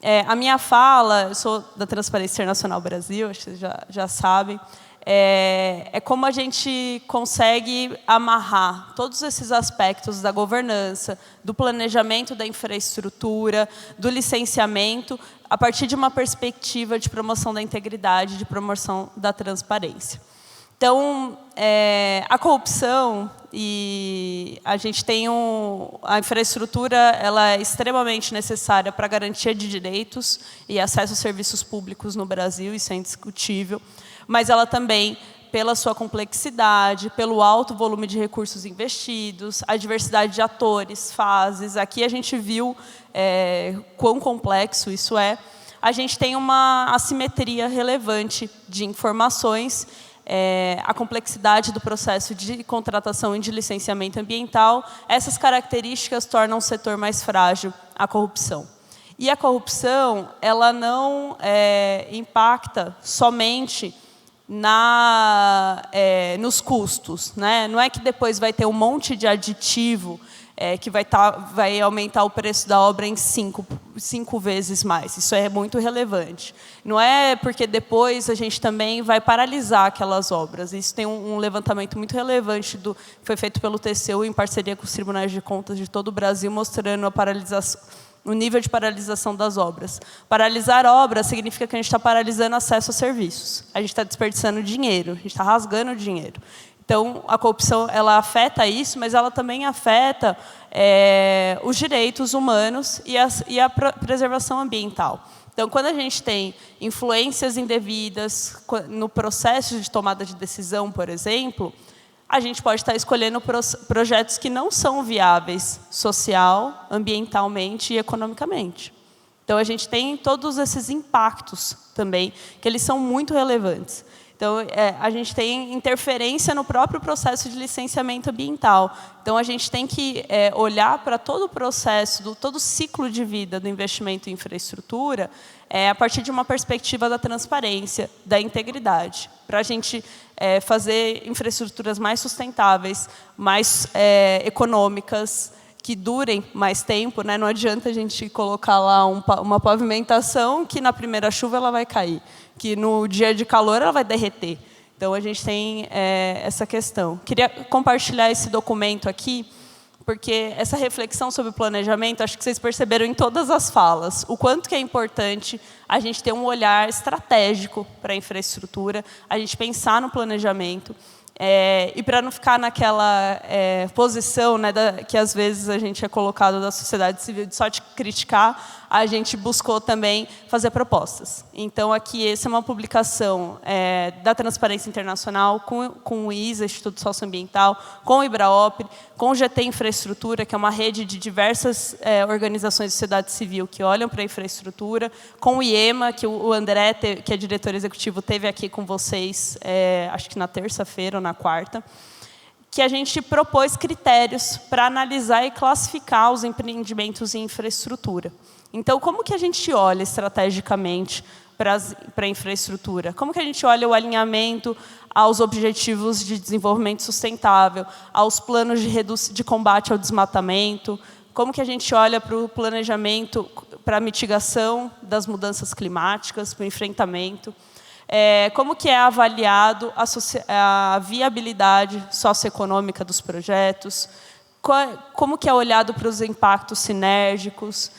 A minha fala, eu sou da Transparência Internacional Brasil, acho que vocês já sabem, é como a gente consegue amarrar todos esses aspectos da governança, do planejamento da infraestrutura, do licenciamento, a partir de uma perspectiva de promoção da integridade, de promoção da transparência. Então, a corrupção, e a gente tem a infraestrutura, ela é extremamente necessária para a garantia de direitos e acesso a serviços públicos no Brasil, isso é indiscutível, mas ela também, pela sua complexidade, pelo alto volume de recursos investidos, a diversidade de atores, fases, aqui a gente viu quão complexo isso é, a gente tem uma assimetria relevante de informações, a complexidade do processo de contratação e de licenciamento ambiental, essas características tornam o setor mais frágil à corrupção. E a corrupção, ela não impacta somente nos custos, né? Não é que depois vai ter um monte de aditivo que vai aumentar o preço da obra em cinco vezes mais. Isso é muito relevante. Não é porque depois a gente também vai paralisar aquelas obras. Isso tem um levantamento muito relevante que foi feito pelo TCU em parceria com os tribunais de contas de todo o Brasil, mostrando o nível de paralisação das obras. Paralisar obras significa que a gente está paralisando acesso a serviços. A gente está desperdiçando dinheiro, a gente está rasgando dinheiro. Então, a corrupção, ela afeta isso, mas ela também afeta os direitos humanos e a preservação ambiental. Então, quando a gente tem influências indevidas no processo de tomada de decisão, por exemplo, a gente pode estar escolhendo projetos que não são viáveis social, ambientalmente e economicamente. Então, a gente tem todos esses impactos também, que eles são muito relevantes. Então, a gente tem interferência no próprio processo de licenciamento ambiental. Então, a gente tem que olhar para todo o processo, todo o ciclo de vida do investimento em infraestrutura a partir de uma perspectiva da transparência, da integridade, para a gente fazer infraestruturas mais sustentáveis, mais econômicas, que durem mais tempo, né? Não adianta a gente colocar lá uma pavimentação que na primeira chuva ela vai cair, que no dia de calor ela vai derreter. Então, a gente tem essa questão. Queria compartilhar esse documento aqui, porque essa reflexão sobre o planejamento, acho que vocês perceberam em todas as falas, o quanto que é importante a gente ter um olhar estratégico para a infraestrutura, a gente pensar no planejamento, e para não ficar naquela posição, né, que às vezes a gente é colocado da sociedade civil de só te criticar, a gente buscou também fazer propostas. Então, aqui, essa é uma publicação da Transparência Internacional com o ISA, Instituto Socioambiental, com o IBRAOPRE, com o GT Infraestrutura, que é uma rede de diversas organizações de sociedade civil que olham para a infraestrutura, com o IEMA, que o André, que é diretor executivo, teve aqui com vocês, acho que na terça-feira ou na quarta, que a gente propôs critérios para analisar e classificar os empreendimentos em infraestrutura. Então, como que a gente olha estrategicamente para a infraestrutura? Como que a gente olha o alinhamento aos objetivos de desenvolvimento sustentável, aos planos de combate ao desmatamento? Como que a gente olha para o planejamento, para a mitigação das mudanças climáticas, para o enfrentamento? Como que é avaliado a viabilidade socioeconômica dos projetos? Como que é olhado para os impactos sinérgicos?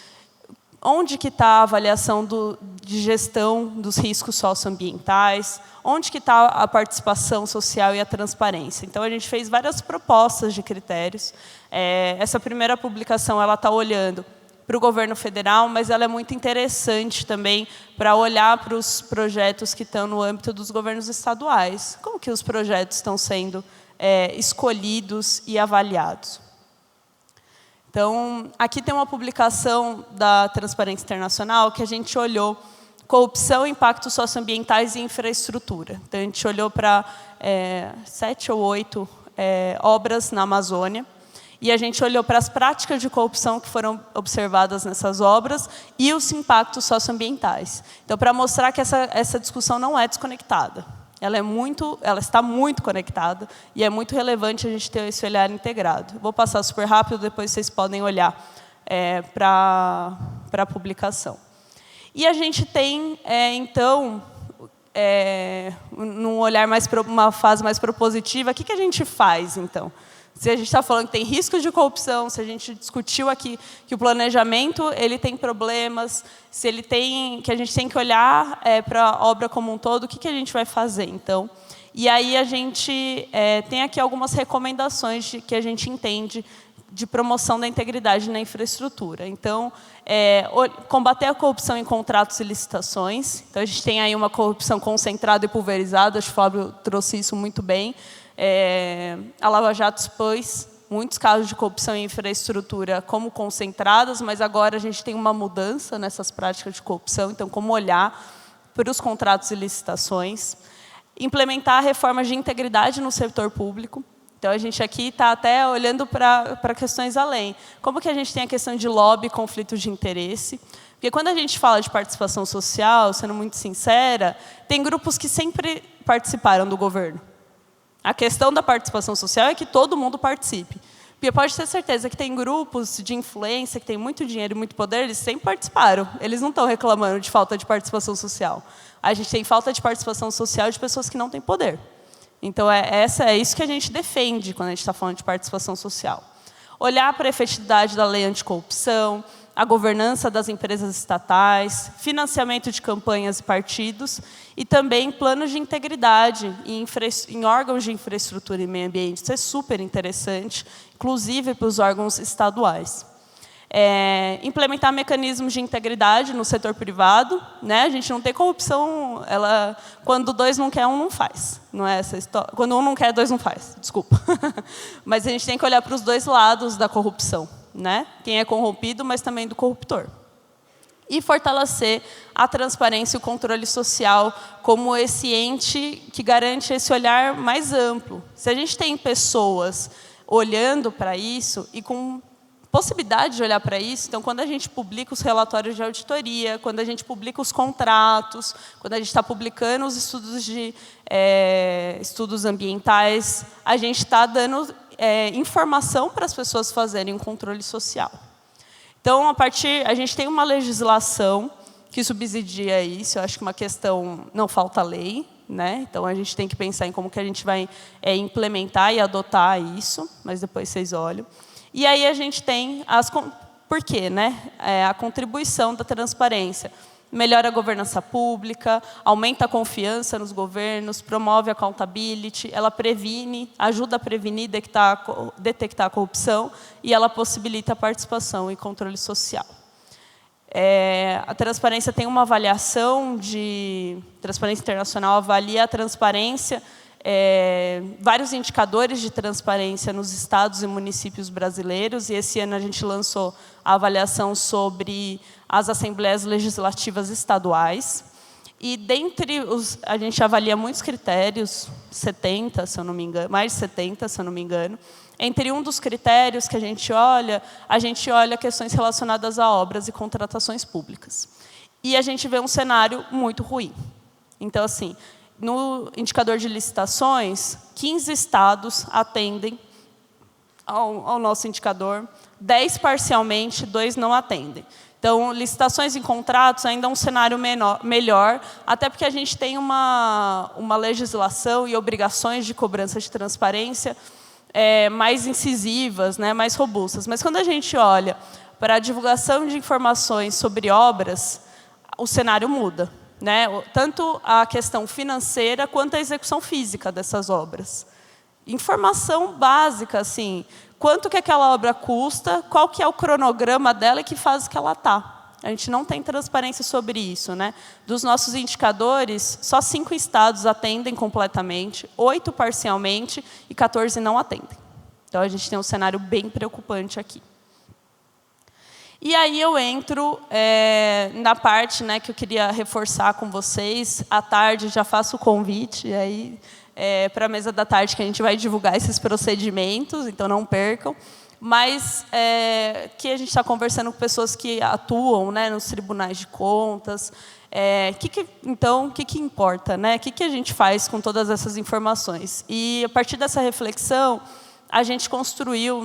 Onde que está a avaliação de gestão dos riscos socioambientais? Onde que está a participação social e a transparência? Então, a gente fez várias propostas de critérios. Essa primeira publicação ela está olhando para o governo federal, mas ela é muito interessante também para olhar para os projetos que estão no âmbito dos governos estaduais. Como que os projetos estão sendo escolhidos e avaliados? Então, aqui tem uma publicação da Transparência Internacional que a gente olhou corrupção, impactos socioambientais e infraestrutura. Então, a gente olhou para 7 ou 8 obras na Amazônia e a gente olhou para as práticas de corrupção que foram observadas nessas obras e os impactos socioambientais. Então, para mostrar que essa discussão não é desconectada. Ela está muito conectada e é muito relevante a gente ter esse olhar integrado. Vou passar super rápido, depois vocês podem olhar para a publicação. E a gente tem, então, num olhar uma fase mais propositiva, o que a gente faz, então? Se a gente está falando que tem riscos de corrupção, se a gente discutiu aqui que o planejamento ele tem problemas, se ele tem, que a gente tem que olhar para a obra como um todo, o que a gente vai fazer, então? E aí a gente tem aqui algumas recomendações que a gente entende de promoção da integridade na infraestrutura. Então, combater a corrupção em contratos e licitações. Então, a gente tem aí uma corrupção concentrada e pulverizada, acho que o Fábio trouxe isso muito bem. A Lava Jato expôs muitos casos de corrupção em infraestrutura como concentradas, mas agora a gente tem uma mudança nessas práticas de corrupção, então como olhar para os contratos e licitações. Implementar reformas de integridade no setor público. Então, a gente aqui está até olhando para questões além. Como que a gente tem a questão de lobby e conflitos de interesse? Porque quando a gente fala de participação social, sendo muito sincera, tem grupos que sempre participaram do governo. A questão da participação social é que todo mundo participe. Porque pode ter certeza que tem grupos de influência, que tem muito dinheiro e muito poder, eles sempre participaram. Eles não estão reclamando de falta de participação social. A gente tem falta de participação social de pessoas que não têm poder. Então, é isso que a gente defende quando a gente está falando de participação social. Olhar para a efetividade da lei anticorrupção, a governança das empresas estatais, financiamento de campanhas e partidos, e também planos de integridade em órgãos de infraestrutura e meio ambiente. Isso é super interessante, inclusive para os órgãos estaduais. Implementar mecanismos de integridade no setor privado, né? A gente não tem corrupção, quando dois não quer, um não faz. Não é essa história. Quando um não quer, dois não faz. Desculpa. Mas a gente tem que olhar para os dois lados da corrupção, né? Quem é corrompido, mas também do corruptor. E fortalecer a transparência e o controle social como esse ente que garante esse olhar mais amplo. Se a gente tem pessoas olhando para isso e com possibilidade de olhar para isso, então, quando a gente publica os relatórios de auditoria, quando a gente publica os contratos, quando a gente está publicando os estudos ambientais, a gente está dando informação para as pessoas fazerem um controle social. Então, a gente tem uma legislação que subsidia isso, eu acho que uma questão, não falta lei, né? Então, a gente tem que pensar em como que a gente vai implementar e adotar isso, mas depois vocês olham. E aí a gente tem por quê, né? A contribuição da transparência. Melhora a governança pública, aumenta a confiança nos governos, promove a accountability, ela ajuda a prevenir, detectar a corrupção e ela possibilita a participação e controle social. A transparência tem uma avaliação Transparência Internacional avalia a transparência, vários indicadores de transparência nos estados e municípios brasileiros, e esse ano a gente lançou a avaliação sobre as assembleias legislativas estaduais. E a gente avalia muitos critérios, 70, se eu não me engano, mais de 70, se eu não me engano. Entre um dos critérios que a gente olha questões relacionadas a obras e contratações públicas. E a gente vê um cenário muito ruim. Então, assim, no indicador de licitações, 15 estados atendem ao nosso indicador, 10 parcialmente, 2 não atendem. Então, licitações em contratos ainda é um cenário melhor, até porque a gente tem uma legislação e obrigações de cobrança de transparência mais incisivas, né, mais robustas. Mas quando a gente olha para a divulgação de informações sobre obras, o cenário muda, né? Tanto a questão financeira quanto a execução física dessas obras. Informação básica, assim, quanto que aquela obra custa, qual que é o cronograma dela e que fase que ela está. A gente não tem transparência sobre isso, né? Dos nossos indicadores, só 5 estados atendem completamente, 8 parcialmente e 14 não atendem. Então, a gente tem um cenário bem preocupante aqui. E aí eu entro na parte, né, que eu queria reforçar com vocês. À tarde já faço o convite aí, para a mesa da tarde, que a gente vai divulgar esses procedimentos, então não percam. Mas que a gente está conversando com pessoas que atuam, né, nos tribunais de contas. Então, o que importa? Né? O que a gente faz com todas essas informações? E, a partir dessa reflexão, a gente construiu,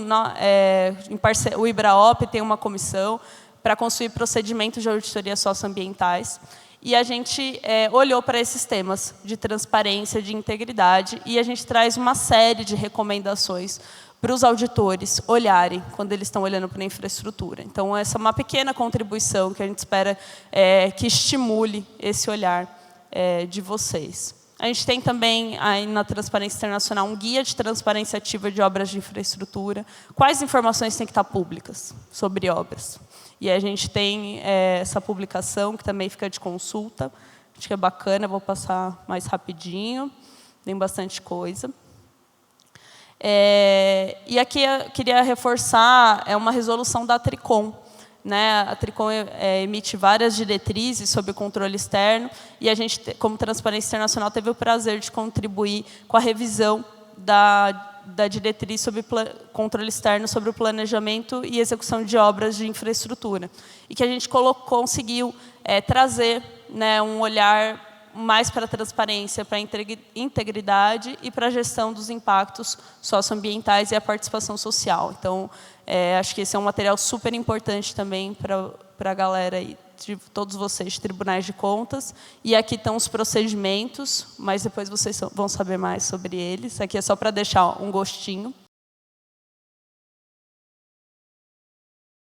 o IBRAOP tem uma comissão para construir procedimentos de auditoria socioambientais. E a gente olhou para esses temas de transparência, de integridade, e a gente traz uma série de recomendações para os auditores olharem quando eles estão olhando para a infraestrutura. Então, essa é uma pequena contribuição que a gente espera que estimule esse olhar de vocês. A gente tem também, aí na Transparência Internacional, um guia de transparência ativa de obras de infraestrutura. Quais informações têm que estar públicas sobre obras? E a gente tem essa publicação, que também fica de consulta. Acho que é bacana, vou passar mais rapidinho. Tem bastante coisa. E aqui eu queria reforçar uma resolução da Tricom. Né? A Tricom emite várias diretrizes sobre o controle externo, e a gente, como Transparência Internacional, teve o prazer de contribuir com a revisão da diretriz sobre controle externo sobre o planejamento e execução de obras de infraestrutura. E que a gente conseguiu trazer, né, um olhar mais para a transparência, para a integridade e para a gestão dos impactos socioambientais e a participação social. Então, acho que esse é um material super importante também para a galera aí, de todos vocês, de tribunais de contas. E aqui estão os procedimentos, mas depois vocês vão saber mais sobre eles. Aqui é só para deixar um gostinho.